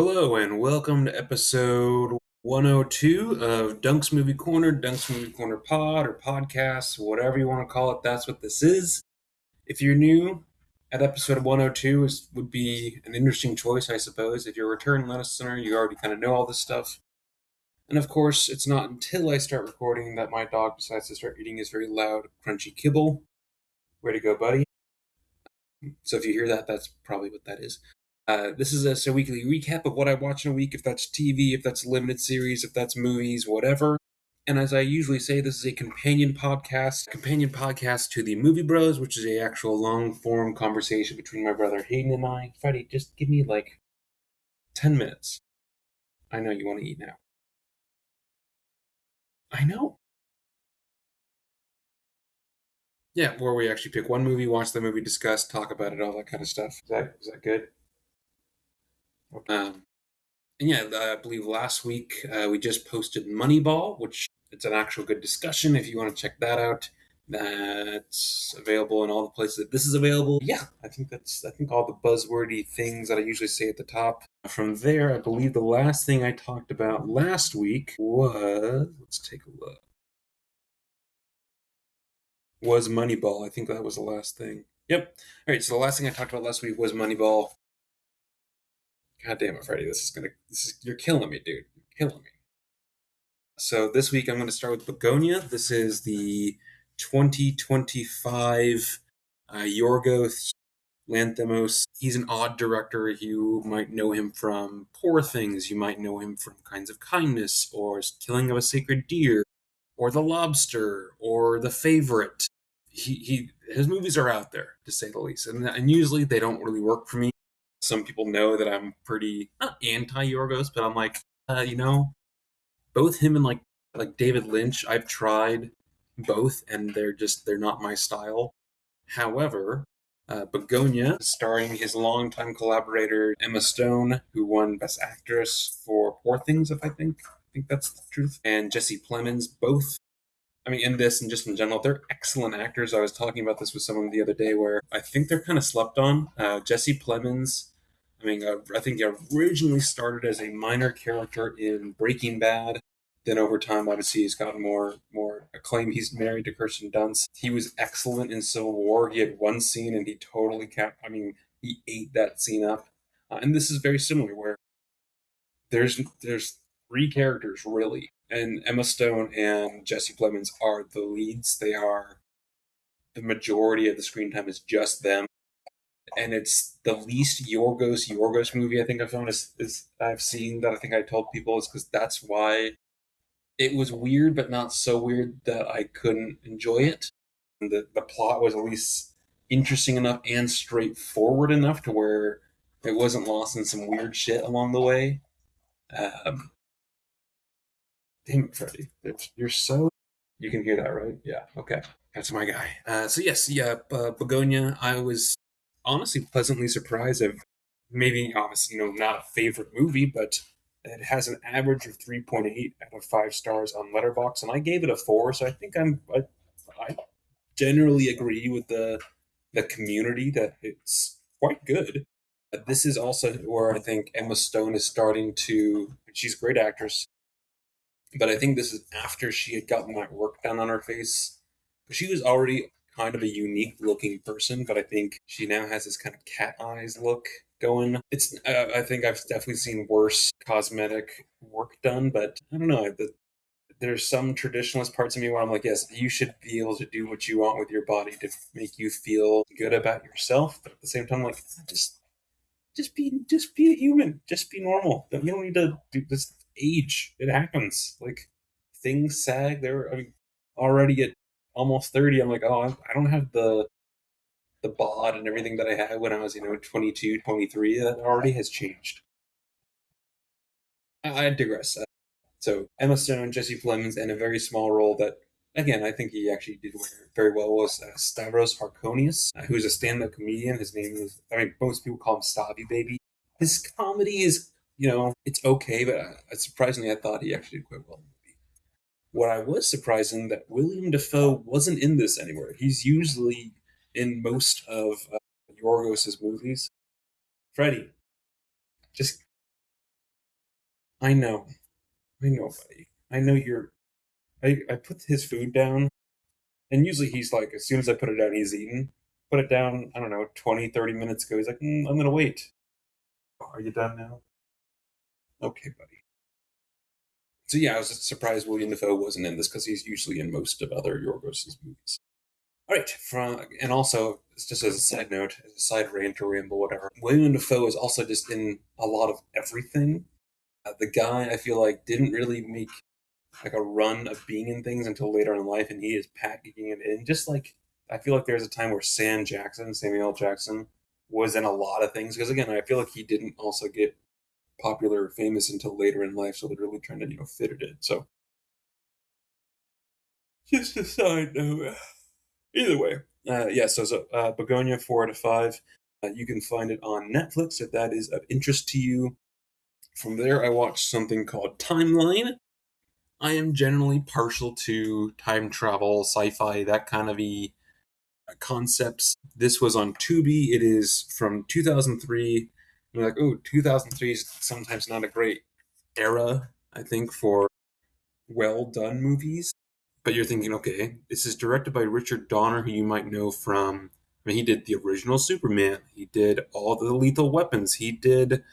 Hello and welcome to episode 102 of Dunk's Movie Corner, Dunk's Movie Corner Pod or podcast, whatever you want to call it, that's what this is. If you're new at episode 102, would be an interesting choice, I suppose. If you're a return listener, you already kind of know all this stuff. And of course, it's not until I start recording that my dog decides to start eating his very loud, crunchy kibble. Way to go, buddy. So if you hear that, that's probably what that is. This is a weekly recap of what I watch in a week, if that's TV, if that's limited series, if that's movies, whatever. And as I usually say, this is a companion podcast to the Movie Bros, which is a actual long form conversation between my brother Hayden and I. Freddie, just give me like 10 minutes. I know you want to eat now. I know. Yeah, where we actually pick one movie, watch the movie, discuss, talk about it, all that kind of stuff. Is that good? Um, And yeah, I believe last week we just posted Moneyball, which it's an actual good discussion. If you want to check that out, that's available in all the places that this is available. Yeah, I think all the buzzwordy things that I usually say at the top. From there, I believe the last thing I talked about last week was, let's take a look, was Moneyball. I think that was the last thing. Yep. All right. So the last thing I talked about last week was Moneyball. God damn it, Freddie! You're killing me, dude. You're killing me. So this week I'm going to start with Bugonia. This is the 2025 Yorgos Lanthimos. He's an odd director. You might know him from Poor Things. You might know him from Kinds of Kindness, or Killing of a Sacred Deer, or The Lobster, or The Favorite. His movies are out there, to say the least, and usually they don't really work for me. Some people know that I'm pretty not anti Yorgos, but I'm like, both him and like David Lynch, I've tried both, and they're not my style. However, Begonia, starring his longtime collaborator Emma Stone, who won Best Actress for Poor Things, if I think that's the truth, and Jesse Plemons, both. I mean, in this and just in general, they're excellent actors. I was talking about this with someone the other day, where I think they're kind of slept on. Jesse Plemons, I mean, I think he originally started as a minor character in Breaking Bad. Then over time, obviously, he's gotten more acclaim. He's married to Kirsten Dunst. He was excellent in Civil War. He had one scene and he totally kept. I mean, he ate that scene up. And this is very similar, where there's three characters really, and Emma Stone and Jesse Plemons are the leads. They are the majority of the screen time is just them, and it's the least Yorgos movie I think I've found is I've seen that I think I told people is because that's why it was weird, but not so weird that I couldn't enjoy it. And the plot was at least interesting enough and straightforward enough to where it wasn't lost in some weird shit along the way. Um, Damn it, Freddie. You're so. You can hear that, right? Yeah. Okay. That's my guy. So yes, yeah, Begonia. I was honestly pleasantly surprised. Of maybe, obviously, not a favorite movie, but it has an average of 3.8 out of 5 stars on Letterboxd, and I gave it a 4. So I think I generally agree with the community that it's quite good. This is also where I think Emma Stone is starting to. She's a great actress, but I think this is after she had gotten that work done on her face. She was already kind of a unique looking person, but I think she now has this kind of cat eyes look going. I think I've definitely seen worse cosmetic work done, but I don't know. There's some traditionalist parts of me where I'm like, yes, you should be able to do what you want with your body to make you feel good about yourself. But at the same time, like, just be a human. Just be normal. You don't need to do this. Age, it happens. Like, things sag. I mean, already at almost 30. I'm like, oh, I don't have the bod and everything that I had when I was 22, 23. That already has changed. I digress. So Emma Stone, Jesse Plemons, and a very small role that, again, I think he actually did very well was Stavros Harkonius, who's a stand-up comedian. His name is, I mean, most people call him Stavy Baby. His comedy is, it's okay, but surprisingly, I thought he actually did quite well. What I was surprising that William Defoe wasn't in this anywhere. He's usually in most of Yorgos's movies. Freddie, just I know. I know, buddy. I know you're. I put his food down, and usually he's like, as soon as I put it down, he's eaten. Put it down, I don't know, 20, 30 minutes ago. He's like, I'm going to wait. Are you done now? Okay, buddy. So yeah, I was just surprised William Dafoe wasn't in this because he's usually in most of other Yorgos' movies. All right, and also just as a side note, as a side rant or ramble, whatever. William Dafoe is also just in a lot of everything. The guy I feel like didn't really make like a run of being in things until later in life, and he is packing it in. Just like I feel like there's a time where Samuel L. Jackson, was in a lot of things because again, I feel like he didn't also get popular or famous until later in life, so they're really trying to fit it in. So just a side note. Either way, yeah. So Begonia 4 out of 5. You can find it on Netflix if that is of interest to you. From there, I watched something called Timeline. I am generally partial to time travel, sci-fi, that kind of concepts. This was on Tubi. It is from 2003. You're like, oh, 2003 is sometimes not a great era, I think, for well done movies. But you're thinking, okay, this is directed by Richard Donner, who you might know from. I mean, he did the original Superman. He did all the Lethal Weapons. He did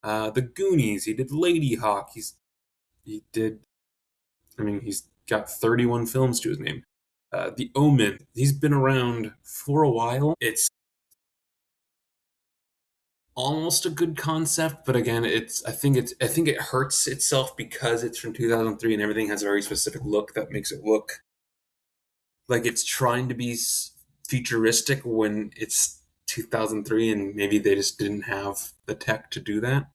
the Goonies. He did Lady Hawk. He did. I mean, he's got 31 films to his name. The Omen. He's been around for a while. It's almost a good concept, but again, I think it hurts itself because it's from 2003 and everything has a very specific look that makes it look like it's trying to be futuristic when it's 2003 and maybe they just didn't have the tech to do that.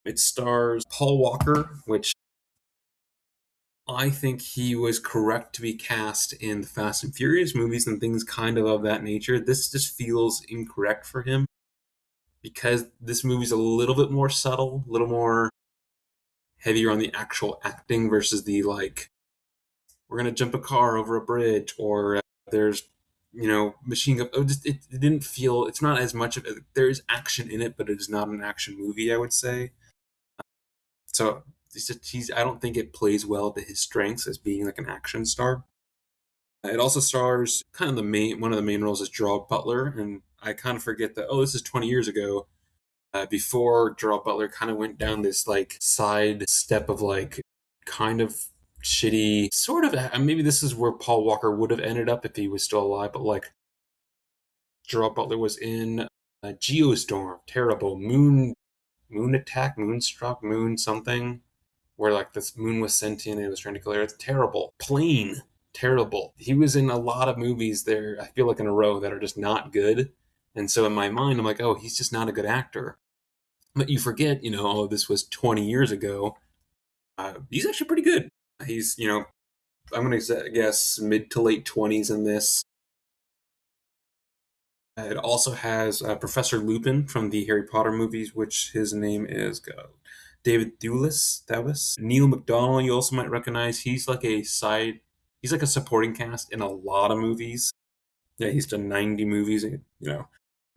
It stars Paul Walker, which I think he was correct to be cast in the Fast and Furious movies and things kind of that nature. This just feels incorrect for him because this movie's a little bit more subtle, a little more heavier on the actual acting versus the like we're gonna jump a car over a bridge or there's machine gun. Oh, just it didn't feel. It's not as much of it. There is action in it, but it is not an action movie. I would say so. He's. I don't think it plays well to his strengths as being like an action star. It also stars kind of the main one of the main roles is Gerard Butler, and I kind of forget that. Oh, this is 20 years ago. Before Gerald Butler kind of went down this like side step of like kind of shitty sort of maybe this is where Paul Walker would have ended up if he was still alive, but like Gerald Butler was in Geostorm, terrible moon attack, moonstruck, moon something, where like this moon was sentient and it was trying to kill Earth. Terrible. Plane, terrible. He was in a lot of movies there, I feel like in a row that are just not good. And so in my mind, I'm like, oh, he's just not a good actor. But you forget, oh, this was 20 years ago. He's actually pretty good. He's, I'm going to guess mid to late 20s in this. It also has Professor Lupin from the Harry Potter movies, which his name is David Thewlis. Neil McDonald, you also might recognize. He's like a supporting cast in a lot of movies. Yeah, he's done 90 movies.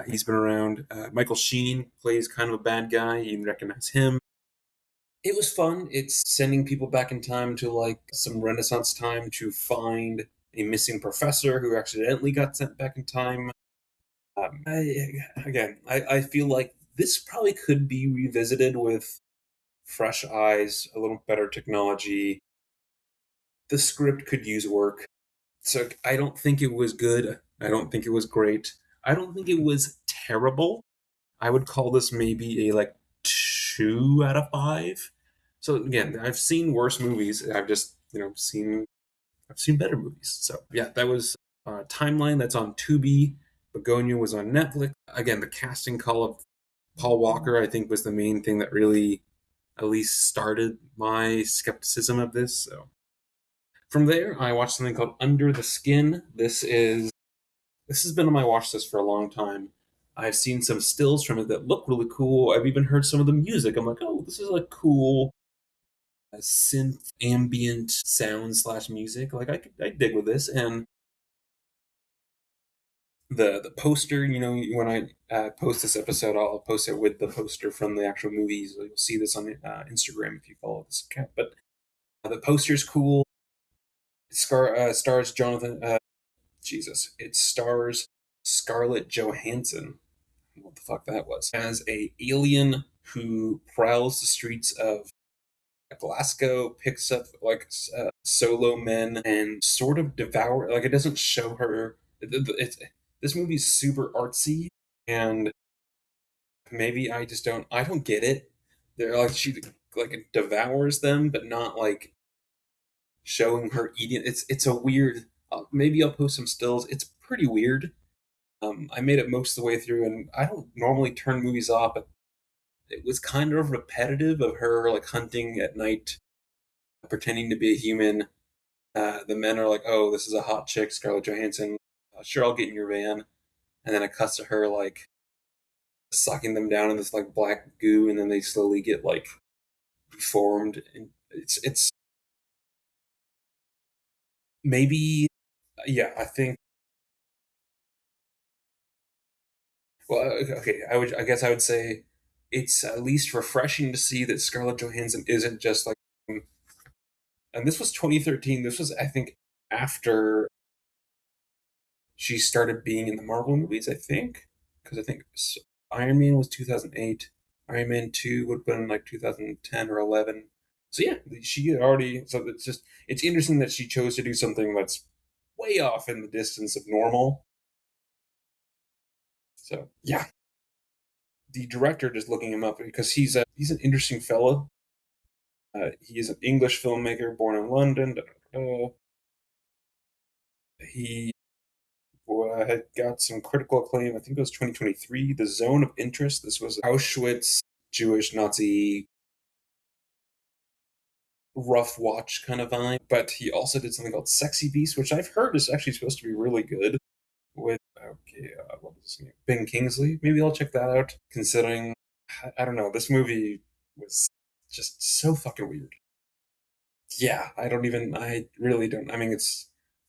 He's been around. Michael Sheen plays kind of a bad guy. You can recognize him. It was fun. It's sending people back in time to like some Renaissance time to find a missing professor who accidentally got sent back in time. I feel like this probably could be revisited with fresh eyes, a little better technology. The script could use work. So I don't think it was good. I don't think it was great. I don't think it was terrible. I would call this maybe a like 2 out of 5. So again, I've seen worse movies. I've just I've seen better movies. So yeah, that was Timeline. That's on Tubi. Bugonia was on Netflix. Again, the casting call of Paul Walker, I think, was the main thing that really at least started my skepticism of this. So from there, I watched something called Under the Skin. This has been on my watch list for a long time. I've seen some stills from it that look really cool. I've even heard some of the music. I'm like, oh, this is like cool synth ambient sound slash music. Like I dig with this, and The poster, when I post this episode, I'll post it with the poster from the actual movies. You'll see this on Instagram if you follow this account. But the poster's cool. Stars Jonathan. Jesus, it stars Scarlett Johansson. What the fuck that was? As a alien who prowls the streets of Glasgow, picks up solo men and sort of devour. Like it doesn't show her. This movie's super artsy, and maybe I just don't. I don't get it. They're like she like devours them, but not like showing her eating. It's a weird. Maybe I'll post some stills. It's pretty weird. I made it most of the way through, and I don't normally turn movies off, but it was kind of repetitive of her like hunting at night, pretending to be a human. The men are like, "Oh, this is a hot chick, Scarlett Johansson. Sure, I'll get in your van." And then it cuts to her like sucking them down in this like black goo, and then they slowly get like deformed. And it's maybe yeah. I think well, okay. I guess I would say it's at least refreshing to see that Scarlett Johansson isn't just like. And this was 2013. This was I think after she started being in the Marvel movies, I think, because I think Iron Man was 2008. Iron Man 2 would have been like 2010 or 11. So yeah, she had already. So it's interesting that she chose to do something that's way off in the distance of normal. So yeah, the director, just looking him up because he's an interesting fellow. He is an English filmmaker born in London. Da, da, da. He had got some critical acclaim. I think it was 2023. The Zone of Interest. This was Auschwitz Jewish Nazi rough watch kind of vibe. But he also did something called Sexy Beast, which I've heard is actually supposed to be really good. With okay, what was his name? Ben Kingsley. Maybe I'll check that out. Considering I don't know, this movie was just so fucking weird. Yeah, I don't even. I really don't. I mean, I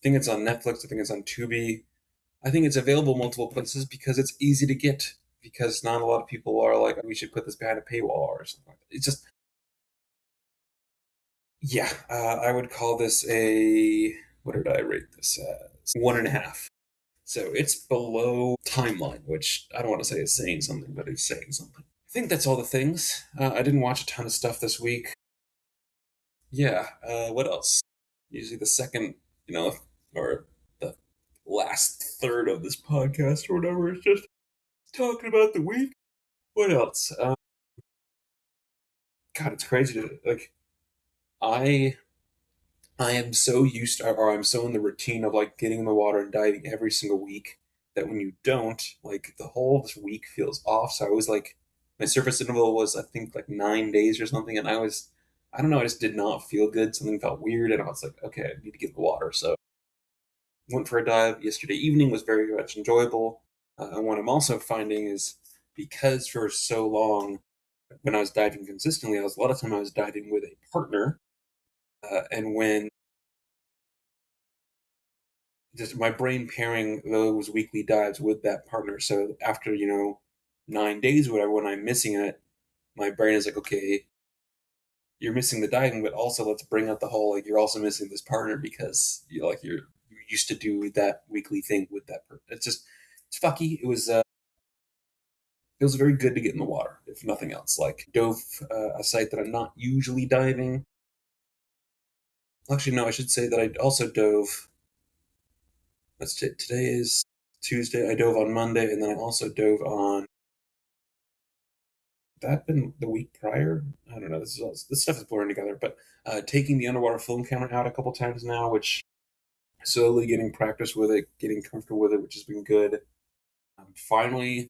think it's on Netflix. I think it's on Tubi. I think it's available multiple places because it's easy to get. Because not a lot of people are like, we should put this behind a paywall or something like that. It's just, yeah, I would call this a, what did I rate this as? 1.5. So it's below Timeline, which I don't want to say is saying something, but it's saying something. I think that's all the things. I didn't watch a ton of stuff this week. Yeah, what else? Usually the second, or the last third of this podcast or whatever is just talking about the week. What else? God, it's crazy to like. I I am so used to, or I'm so in the routine of like getting in the water and diving every single week that when you don't, like the whole this week feels off. So I was like, my surface interval was I think like 9 days or something, and I don't know, I just did not feel good. Something felt weird, and I was like, okay, I need to get in the water. So went for a dive yesterday evening. Was very much enjoyable. And what I'm also finding is because for so long when I was diving consistently, I was a lot of time I was diving with a partner, and when just my brain pairing those weekly dives with that partner. So after 9 days, or whatever, when I'm missing it, my brain is like, okay, you're missing the diving, but also let's bring up the whole like you're also missing this partner because you used to do that weekly thing with that person. It's fucky. It was very good to get in the water, if nothing else. Like dove a site that I'm not usually diving. Actually, no, I should say that I also dove. Today is Tuesday. I dove on Monday, and then I also dove on that been the week prior. I don't know. This stuff is blurring together, but taking the underwater film camera out a couple times now, which slowly getting practice with it, getting comfortable with it, which has been good. I'm finally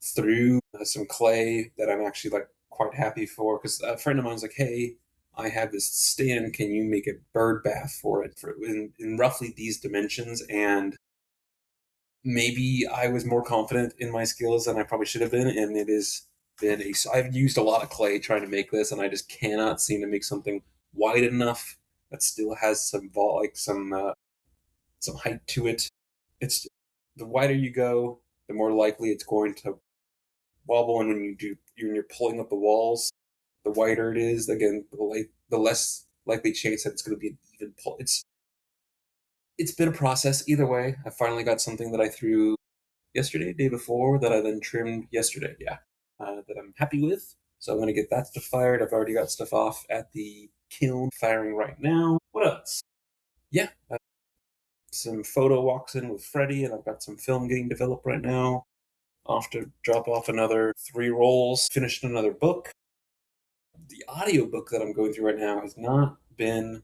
through some clay that I'm actually like quite happy for because a friend of mine's like, "Hey, I have this stand. Can you make a bird bath for it in roughly these dimensions?" And maybe I was more confident in my skills than I probably should have been, and it has been a. I've used a lot of clay trying to make this, and I just cannot seem to make something wide enough that still has some height to it. It's the wider you go, the more likely it's going to wobble, and when you're pulling up the walls, the wider it is. Again, the less likely chance that it's going to be an even pull. It's been a process either way. I finally got something that I threw yesterday, day before, that I then trimmed yesterday. Yeah, that I'm happy with. So I'm going to get that stuff fired. I've already got stuff off at the kiln firing right now. What else? Yeah, some photo walks in with Freddie, and I've got some film getting developed right now. Off to drop off another 3 rolls. Finished another book. The audiobook that I'm going through right now has not been.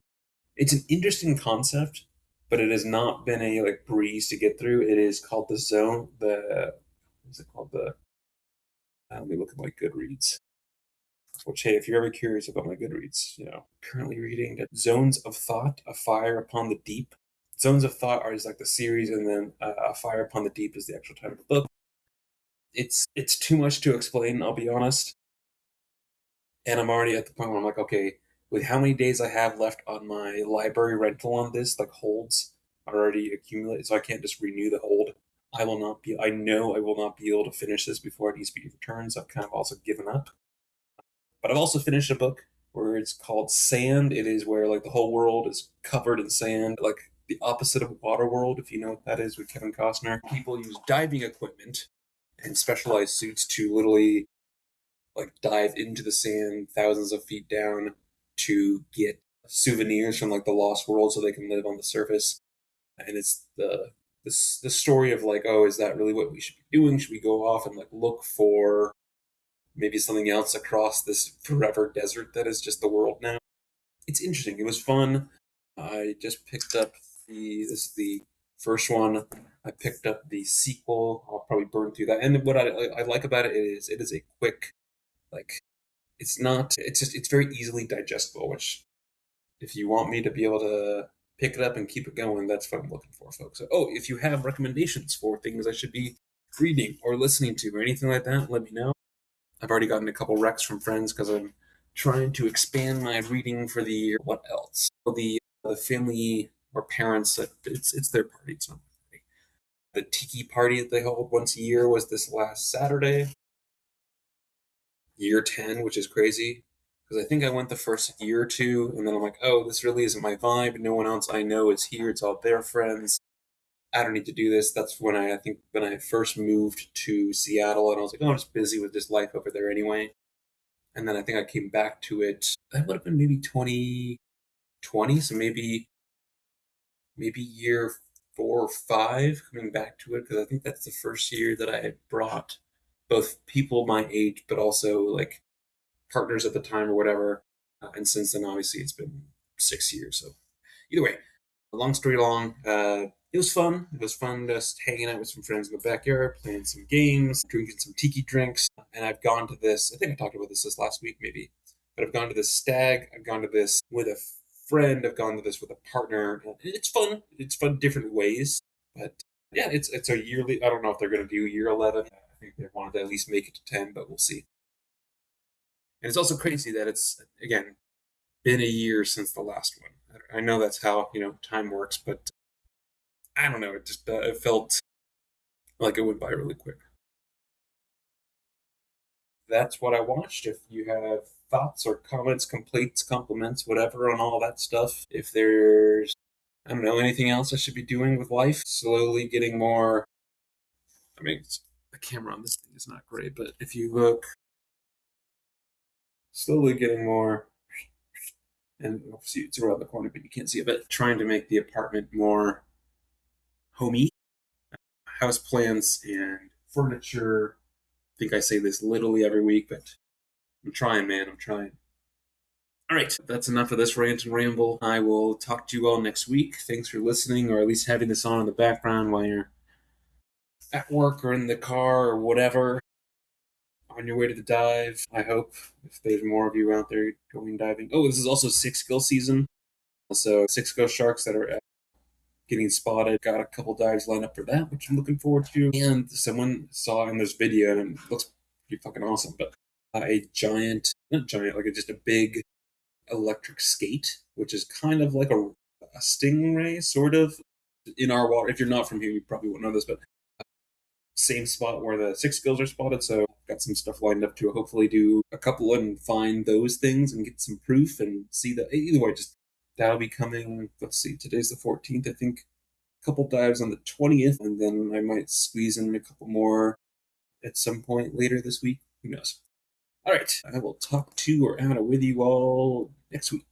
It's an interesting concept, but it has not been a like breeze to get through. It is called the Zone. The what's it called? The let me look at my Goodreads. Which, hey, if you're ever curious about my Goodreads, currently reading Zones of Thought: A Fire Upon the Deep. Zones of Thought are just like the series, and then A Fire Upon the Deep is the actual title of the book. It's too much to explain. I'll be honest, and I'm already at the point where I'm like, okay, with how many days I have left on my library rental on this, like holds are already accumulated, so I can't just renew the hold. I will not be. I know I will not be able to finish this before it needs to be returned. So I've kind of also given up. But I've also finished a book where it's called Sand. It is where like the whole world is covered in sand, like the opposite of Waterworld, if you know what that is, with Kevin Costner. People use diving equipment and specialized suits to literally like dive into the sand thousands of feet down to get souvenirs from like the lost world so they can live on the surface. And it's the story of like, oh, is that really what we should be doing? Should we go off and like look for maybe something else across this forever desert that is just the world now? It's interesting. It was fun. I just picked up this is the first one. I picked up the sequel. I'll probably burn through that. And what I like about it is a quick, like, it's not it's very easily digestible, which if you want me to be able to pick it up and keep it going, that's what I'm looking for, folks. So, oh, if you have recommendations for things I should be reading or listening to or anything like that, let me know. I've already gotten a couple recs from friends because I'm trying to expand my reading for the year. What else? Well, the family or parents, it's their party. It's not my party. The tiki party that they hold once a year was this last Saturday, year 10, which is crazy because I think I went the first year or two, and then I'm like, oh, this really isn't my vibe. No one else I know is here. It's all their friends. I don't need to do this. That's when I think when I first moved to Seattle, and I was like, oh, I'm just busy with this life over there anyway. And then I think I came back to it. That would have been maybe 2020, so maybe year 4 or 5 coming back to it because I think that's the first year that I had brought both people my age, but also like partners at the time or whatever. And since then, obviously, it's been 6 years. So either way, long story long, it was fun. It was fun just hanging out with some friends in the backyard, playing some games, drinking some tiki drinks. And I've gone to this, I think I talked about this last week maybe, but I've gone to this stag. I've gone to this with a friend. I've gone to this with a partner. And it's fun. It's fun different ways. But yeah, it's a yearly, I don't know if they're going to do year 11. I think they wanted to at least make it to 10, but we'll see. And it's also crazy that it's, again, been a year since the last one. I know that's how, time works, but I don't know. It just it felt like it went by really quick. That's what I watched. If you have thoughts or comments, complaints, compliments, whatever on all that stuff, if there's, I don't know, anything else I should be doing with life, slowly getting more. I mean, the camera on this thing is not great, but if you look, slowly getting more, and obviously it's around the corner, but you can't see it, but trying to make the apartment more homey. House plants and furniture. I think I say this literally every week, but I'm trying, man. I'm trying. All right, that's enough of this rant and ramble. I will talk to you all next week. Thanks for listening, or at least having this on in the background while you're at work or in the car or whatever, on your way to the dive. I hope if there's more of you out there going diving. Oh, this is also six gill season. So six gill sharks that are getting spotted. Got a couple dives lined up for that, which I'm looking forward to. And someone saw in this video, and it looks pretty fucking awesome, but a giant, not giant, like just a big electric skate, which is kind of like a stingray, sort of, in our water. If you're not from here, you probably won't know this, but same spot where the 6 skills are spotted, so I've got some stuff lined up to hopefully do a couple and find those things and get some proof and see that. Either way, just that'll be coming. Let's see, today's the 14th, I think. A couple dives on the 20th, and then I might squeeze in a couple more at some point later this week. Who knows? All right, I will talk to or out with you all next week.